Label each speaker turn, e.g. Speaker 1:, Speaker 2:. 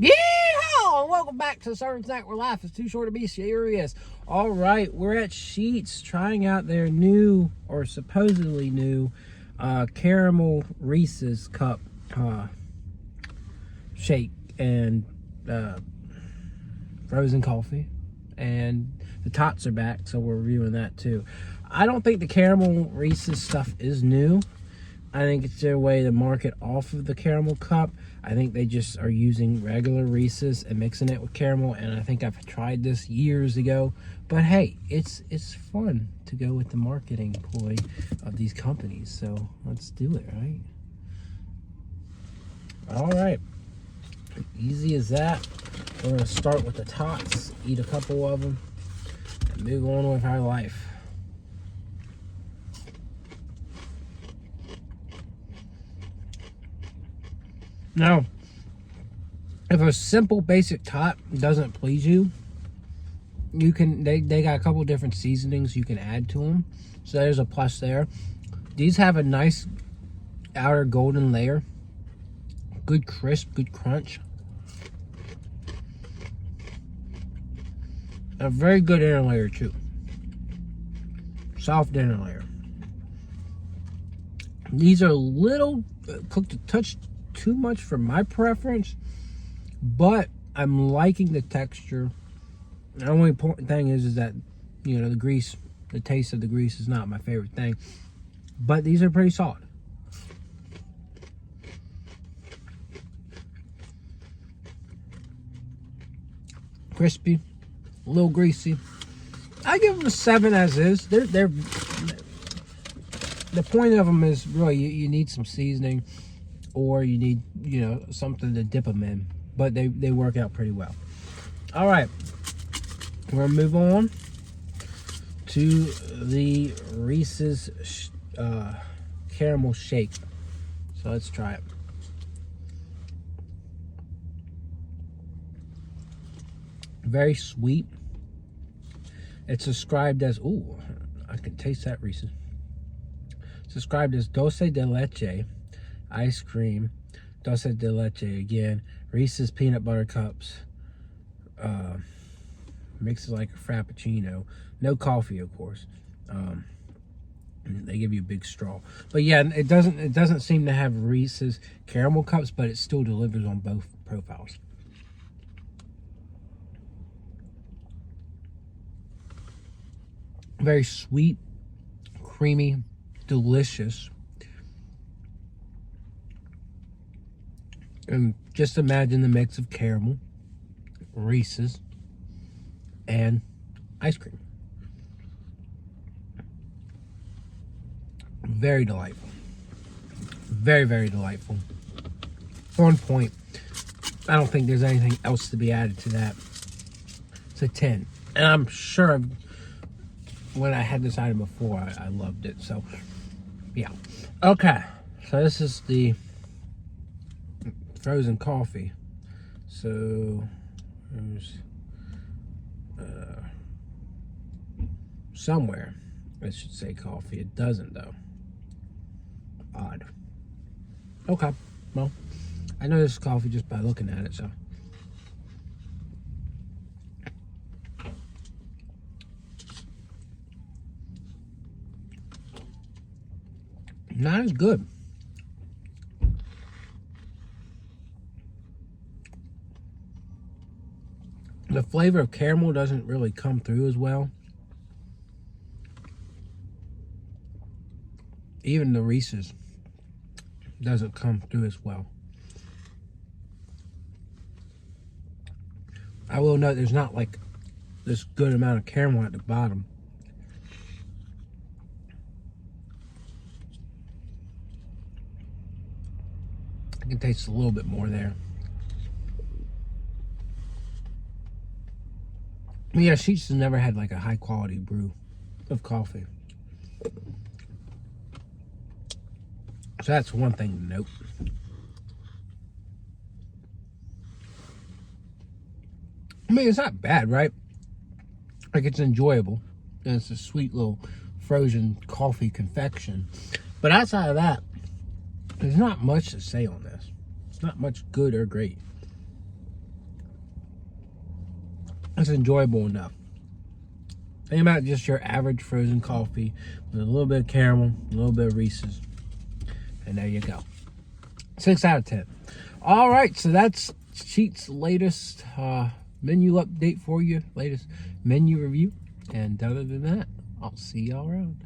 Speaker 1: Yeehaw! Welcome back to Certain Snack Where Life is Too Short to Be Serious. All right, we're at Sheetz trying out their new, or supposedly new, caramel Reese's cup shake and frozen coffee. And the Tots are back, so we're reviewing that too. I don't think the caramel Reese's stuff is new. I think it's their way to market off of the caramel cup. I think they just are using regular Reese's and mixing it with caramel, and I think I've tried this years ago. But hey, it's fun to go with the marketing ploy of these companies, so let's do it, right? All right, easy as that. We're gonna start with the Tots, eat a couple of them, and move on with our life. Now, if a simple basic tot doesn't please you, you can they got a couple different seasonings you can add to them, so there's a plus there. These have a nice outer golden layer, good crisp, good crunch, a very good inner layer too, soft inner layer. These are a little cooked a touch too much for my preference, but I'm liking the texture. The only thing is that, you know, the grease, the taste of the grease is not my favorite thing, but these are pretty solid. Crispy, a little greasy. I give them a 7 as is. They're the point of them is really you need some seasoning, or you need, you know, something to dip them in, but they work out pretty well. All right, we're gonna move on to the Reese's caramel shake. So let's try it. Very sweet. It's described as, ooh, I can taste that Reese's. It's described as dulce de leche, ice cream, dulce de leche again, Reese's peanut butter cups, mixes like a frappuccino, no coffee of course. They give you a big straw, but yeah, it doesn't seem to have Reese's caramel cups, but it still delivers on both profiles. Very sweet, creamy, delicious. And just imagine the mix of caramel, Reese's, and ice cream. Very delightful. Very, very delightful. On point. I don't think there's anything else to be added to that. It's a 10. And I'm sure when I had this item before, I loved it. So, yeah. Okay. So this is the frozen coffee. So there's somewhere it should say coffee. It doesn't though. Odd. Okay, well, I know this is coffee just by looking at it. So not as good. The flavor of caramel doesn't really come through as well. Even the Reese's doesn't come through as well. I will note there's not like this good amount of caramel at the bottom. I can taste a little bit more there. Yeah, Sheetz has never had like a high quality brew of coffee. So that's one thing to note. I mean, it's not bad, right? Like, it's enjoyable. And it's a sweet little frozen coffee confection. But outside of that, there's not much to say on this. It's not much good or great. It's enjoyable enough. Think about just your average frozen coffee with a little bit of caramel, a little bit of Reese's, and there you go. 6 out of 10. All right, so that's Sheetz' latest menu update for you, latest menu review. And other than that, I'll see y'all around.